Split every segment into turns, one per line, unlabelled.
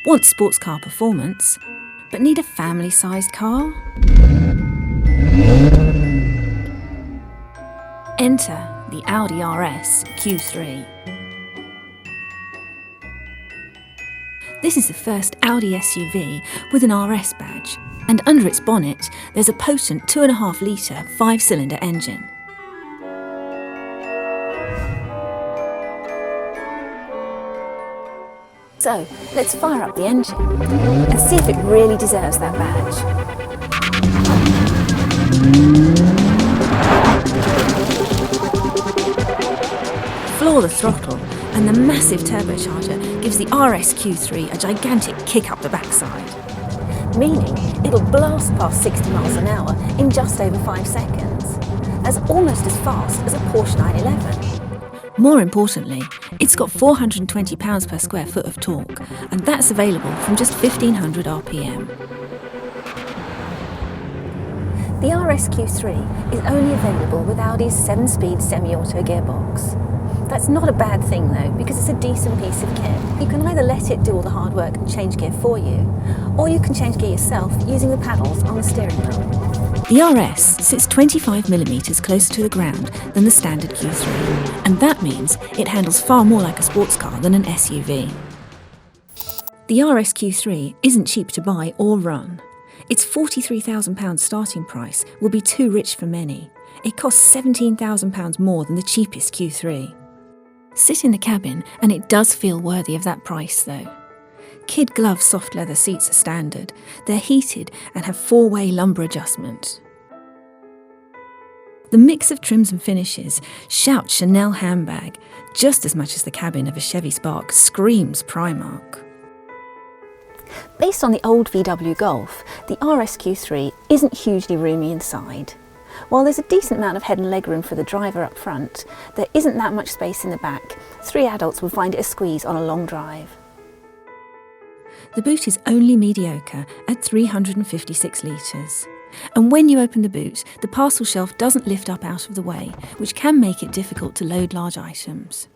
Want sports car performance, but need a family-sized car? Enter the Audi RS Q3. This is the first Audi SUV with an RS badge, and under its bonnet there's a potent 2.5-litre 5-cylinder engine. So, let's fire up the engine and see if it really deserves that badge. Floor the throttle, and the massive turbocharger gives the RS Q3 a gigantic kick up the backside, meaning it'll blast past 60 miles an hour in just over 5 seconds. That's almost as fast as a Porsche 911. More importantly, it's got 420 pounds per square foot of torque, and that's available from just 1500 RPM. The RS Q3 is only available with Audi's 7-speed semi-auto gearbox. That's not a bad thing though, because it's a decent piece of kit. You can either let it do all the hard work and change gear for you, or you can change gear yourself using the paddles on the steering wheel. The RS sits 25mm closer to the ground than the standard Q3, and that means it handles far more like a sports car than an SUV. The RS Q3 isn't cheap to buy or run. Its £43,000 starting price will be too rich for many. It costs £17,000 more than the cheapest Q3. Sit in the cabin and it does feel worthy of that price though. Kid glove soft leather seats are standard. They're heated and have 4-way lumbar adjustment. The mix of trims and finishes shouts Chanel handbag just as much as the cabin of a Chevy Spark screams Primark. Based on the old VW Golf, the RS Q3 isn't hugely roomy inside. While there's a decent amount of head and leg room for the driver up front, there isn't that much space in the back. 3 adults will find it a squeeze on a long drive. The boot is only mediocre at 356 litres. And when you open the boot, the parcel shelf doesn't lift up out of the way, which can make it difficult to load large items.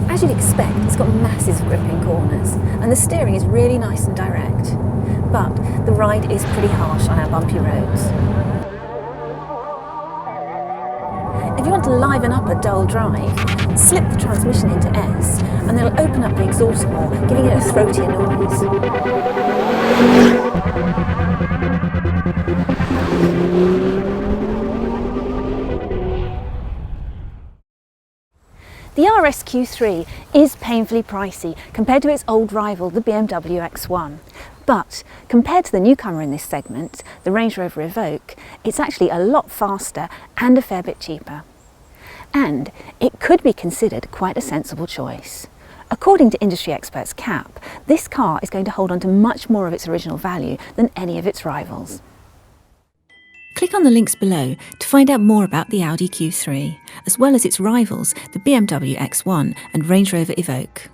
As you'd expect, it's got massive gripping corners, and the steering is really nice and direct. But the ride is pretty harsh on our bumpy roads. If you want to liven up a dull drive, slip the transmission into S, and they'll open up the exhaust more, giving it a throatier noise. The RS Q3 is painfully pricey compared to its old rival, the BMW X1. But compared to the newcomer in this segment, the Range Rover Evoque, it's actually a lot faster and a fair bit cheaper. And it could be considered quite a sensible choice. According to industry experts CAP, this car is going to hold on to much more of its original value than any of its rivals. Click on the links below to find out more about the Audi Q3, as well as its rivals, the BMW X1 and Range Rover Evoque.